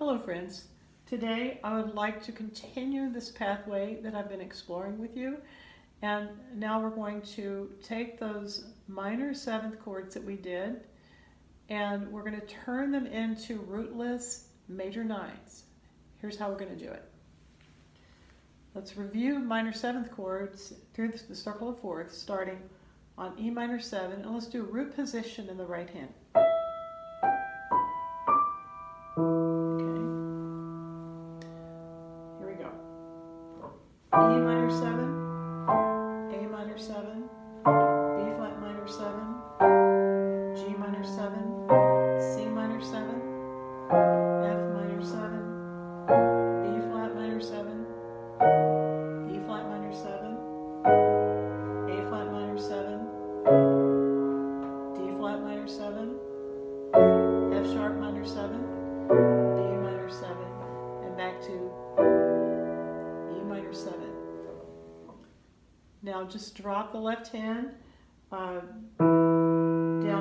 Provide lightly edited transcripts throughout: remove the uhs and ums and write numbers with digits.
Hello friends. Today I would like to continue this pathway that I've been exploring with you, and now we're going to take those minor seventh chords that we did and we're going to turn them into rootless major ninths. Here's how we're going to do it. Let's review minor seventh chords through the circle of fourths, starting on E minor 7, and let's do a root position in the right hand. E minor 7, A minor 7, B flat minor 7, G minor 7, C minor 7, F minor 7, B flat minor 7, E flat minor 7, A flat minor 7, D flat minor 7, F sharp minor 7, B minor 7, and back to E minor 7. Now just drop the left hand down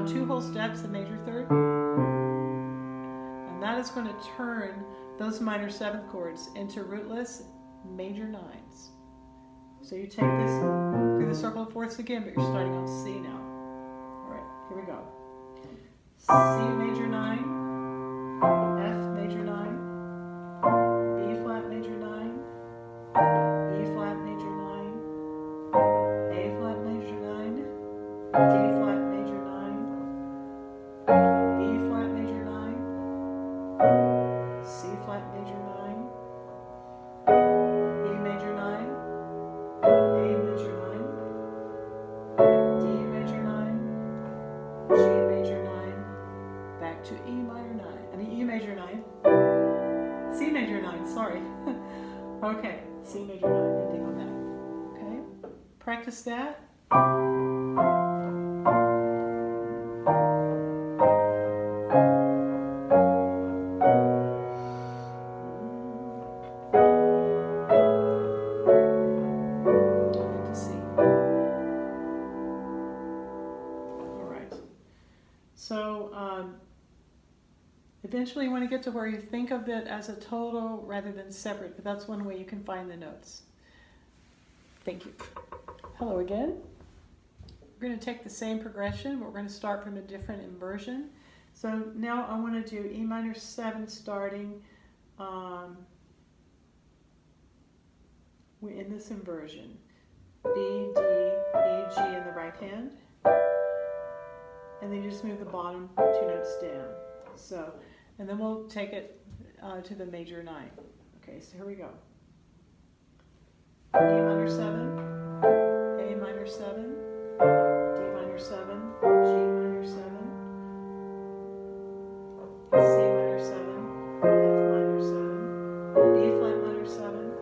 2 whole steps, the major third, and that is going to turn those minor seventh chords into rootless major ninths. So you take this through the circle of fourths again, but you're starting on C now. All right, here we go. C major 9, F major 9, B flat major 9, E flat major 9, A flat major 9, D flat major 9, B flat major 9, C flat major 9, E major 9, A major 9, D major 9, G major 9, back to E major 9, C major 9, sorry. Okay, C major 9, ending on that. Okay, practice that. Into C. All right. So eventually you want to get to where you think of it as a total rather than separate, but that's one way you can find the notes. Thank you. Hello again. We're going to take the same progression, but we're going to start from a different inversion. So now I want to do E minor 7 starting in this inversion. B, D, E, G in the right hand. And then you just move the bottom 2 notes down. So, and then we'll take it to the major 9. Okay, so here we go. E minor 7, A minor 7, D minor 7, G minor 7, C minor 7, F minor 7, B flat minor 7,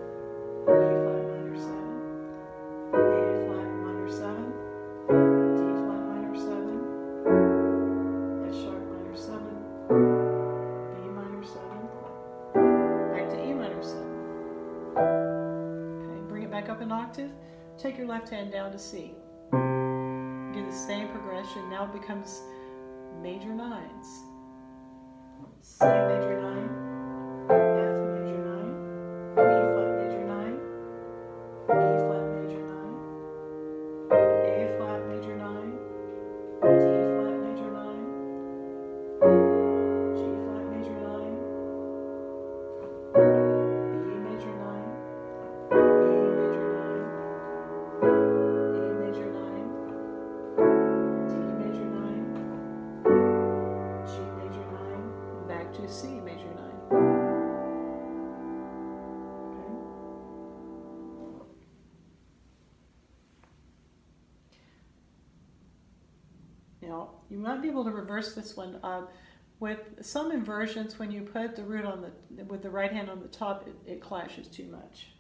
E flat minor 7, A flat minor 7, D flat minor 7, F sharp minor 7, B minor 7, back to E minor 7. Okay, bring it back up an octave. Take your left hand down to C. Do the same progression. Now it becomes major ninths. C major 9, F major 9, B flat major 9, E flat major 9, A flat major 9, D flat major 9, G flat major 9, B major 9, E major 9, A major 9, D major 9, G major 9, and back to C major 9. Okay. Now, you might be able to reverse this one. With some inversions, when you put the root on with the right hand on the top, it clashes too much.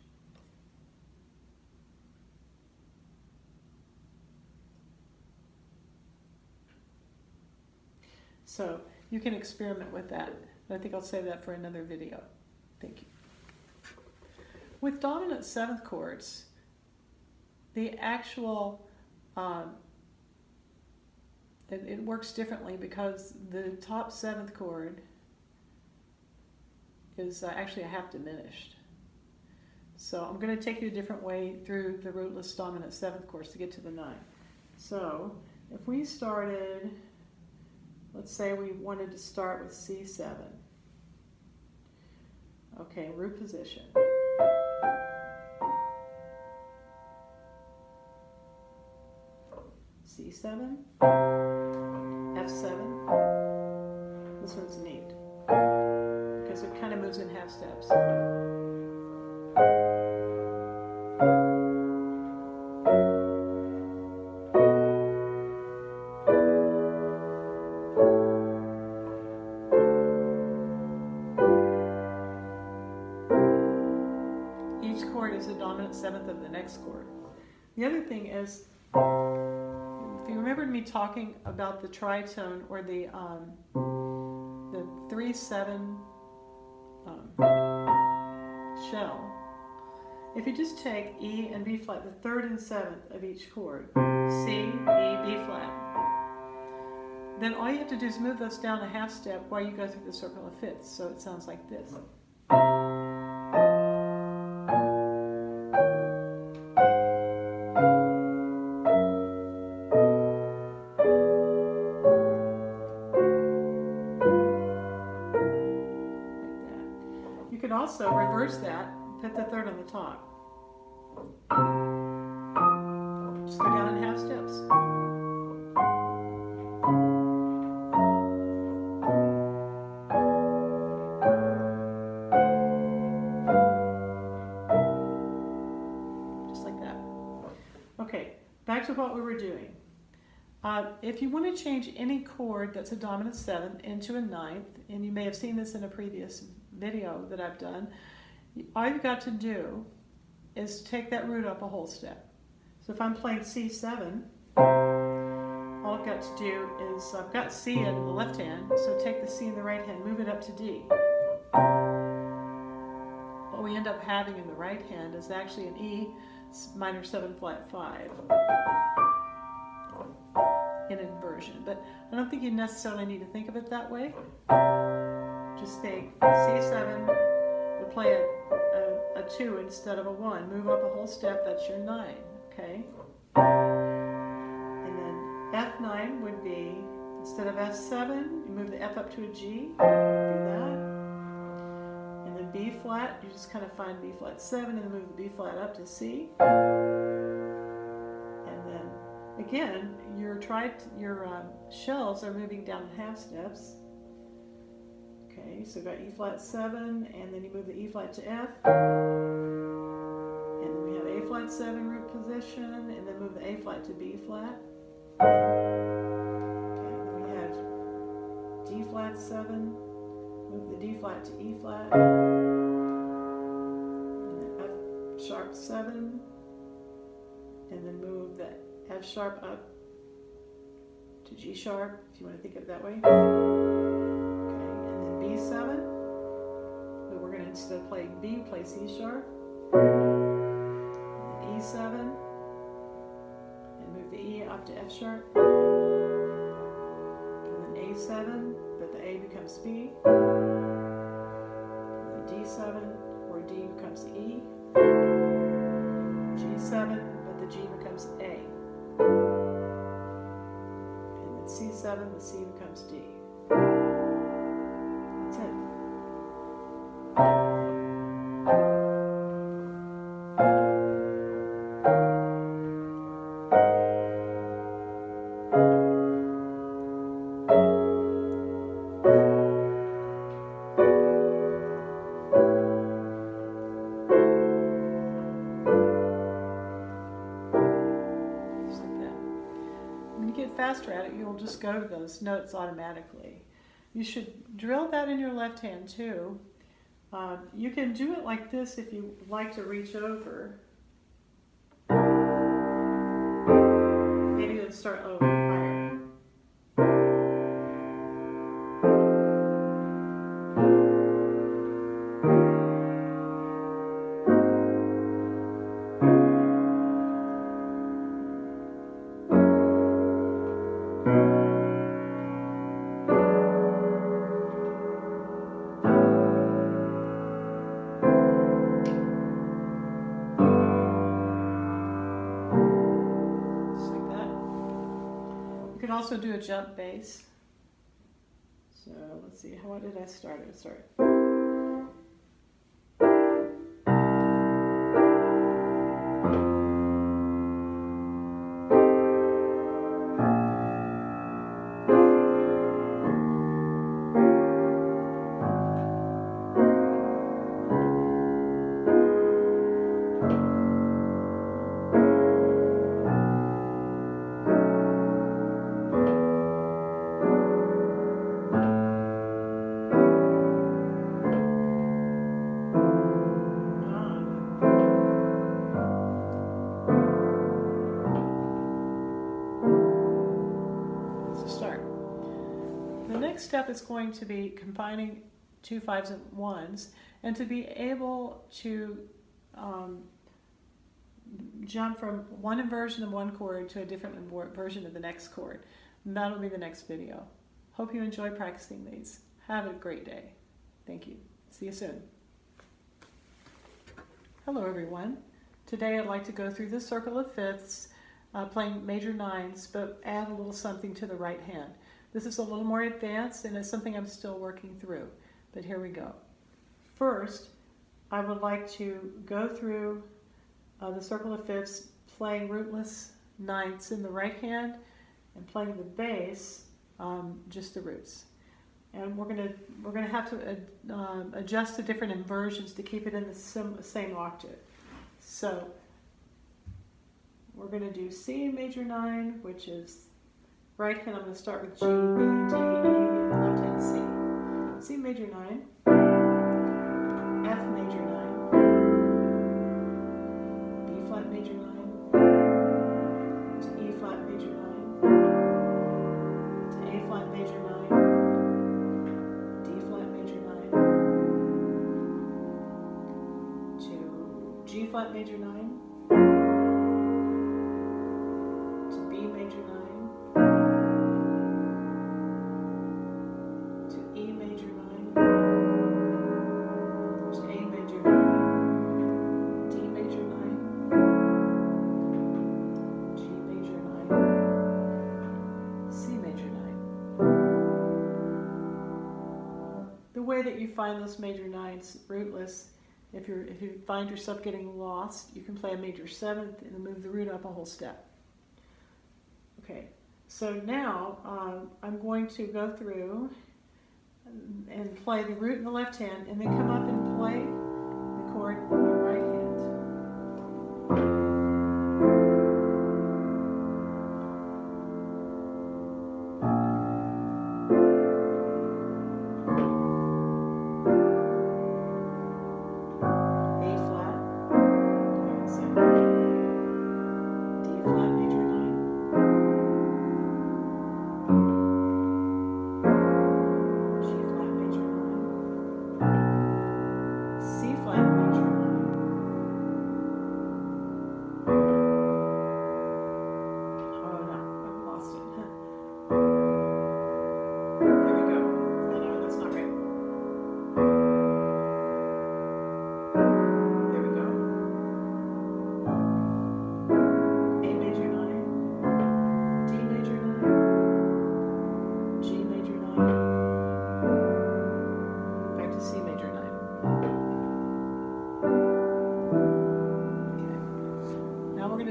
So you can experiment with that. I think I'll save that for another video. Thank you. With dominant seventh chords, the actual it works differently because the top seventh chord is actually a half diminished. So I'm going to take you a different way through the rootless dominant 7th chords to get to the 9. So if we started, let's say we wanted to start with C7. Okay, root position. C7, F7. This one's neat because it kind of moves in half steps. Each chord is a dominant 7th of the next chord. The other thing is, if you remembered me talking about the tritone or the 3/7 shell, if you just take E and B flat, the 3rd and 7th of each chord, C, E, B flat, then all you have to do is move those down a half step while you go through the circle of fifths. So it sounds like this. You can also reverse that, put the 3rd on the top. Just go down in half steps. Just like that. Okay, back to what we were doing. If you want to change any chord that's a dominant 7th into a 9th, and you may have seen this in a previous video that I've done, all you've got to do is take that root up a whole step. So if I'm playing C7, all I've got to do is, I've got C in the left hand, so take the C in the right hand, move it up to D. What we end up having in the right hand is actually an E minor 7 flat 5 in inversion, but I don't think you necessarily need to think of it that way. Just think C7 would play a 2 instead of a 1. Move up a whole step, that's your 9, okay? And then F9 would be, instead of F7, you move the F up to a G, do that. And then B flat, you just kind of find B flat 7 and then move the B flat up to C. And then again, your shells are moving down half steps. Okay, so we've got E flat 7, and then you move the E flat to F, and then we have A flat 7 root position, and then move the A flat to B flat. Okay, then we have D flat 7, move the D flat to E flat, and then F sharp 7, and then move the F sharp up to G sharp, if you want to think of it that way. B7, but we're going to, instead of playing B, play C sharp, and then E7, and move the E up to F sharp, and then A7, but the A becomes B, and then D7, where D becomes E, G7, but the G becomes A, and then C7, the C becomes D. That's it. Just like that. When you get faster at it, you'll just go to those notes automatically. You should drill that in your left hand too. You can do it like this if you like to reach over. Maybe let's start over higher. also do a jump bass. So let's see, how did I start it? Sorry. Step is going to be combining 2 5s and 1s, and to be able to jump from one inversion of one chord to a different version of the next chord. And that'll be the next video. Hope you enjoy practicing these. Have a great day. Thank you. See you soon. Hello everyone. Today I'd like to go through the circle of fifths, playing major nines, but add a little something to the right hand. This is a little more advanced and it's something I'm still working through, but here we go. First, I would like to go through the circle of fifths, playing rootless ninths in the right hand and playing the bass, just the roots. And we're gonna have to adjust the different inversions to keep it in the same octave. So we're gonna do C major 9, which is right hand. I'm going to start with G, B, D, E, and left hand C. C major 9, F major 9, B flat major 9, to E flat major 9, to A flat major 9, D flat major 9, to G flat major 9, to B major 9, that you find those major nines rootless, if you find yourself getting lost, you can play a major 7th and move the root up a whole step. Okay, so now I'm going to go through and play the root in the left hand and then come up and play the chord in the right hand.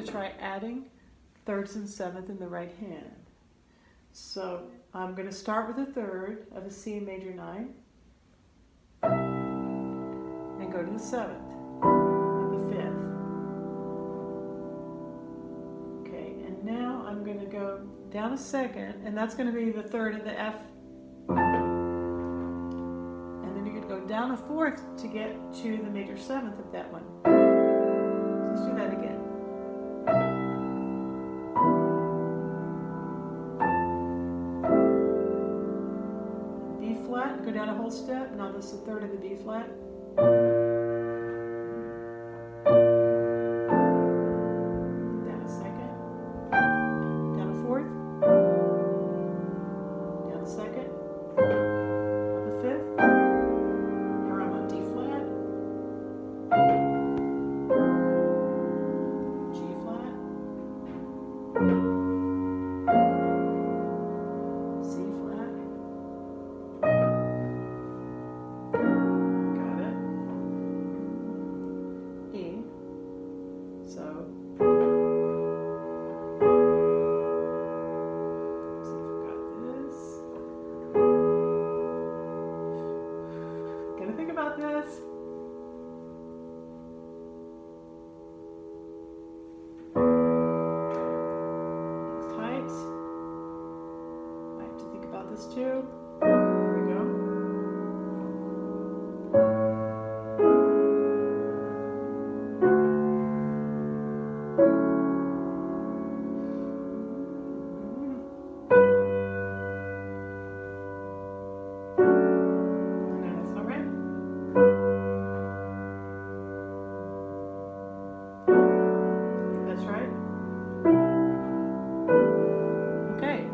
Try adding thirds and 7th in the right hand. So I'm going to start with a third of a C major 9 and go to the 7th of the 5th. Okay, and now I'm going to go down a second, and that's going to be the third of the F. And then you're going to go down a 4th to get to the major 7th of that one. So let's do that again. B flat, go down a whole step. Now this is the third of the B flat. Down a second. Down a 4th. Down a 2nd. Up a 5th. Now I'm on D flat. G flat. this. It's tight. I have to think about this too. There we go.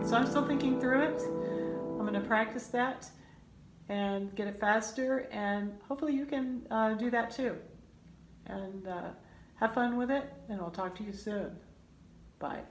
So I'm still thinking through it. I'm going to practice that and get it faster, and hopefully you can do that too. And have fun with it, and I'll talk to you soon. Bye.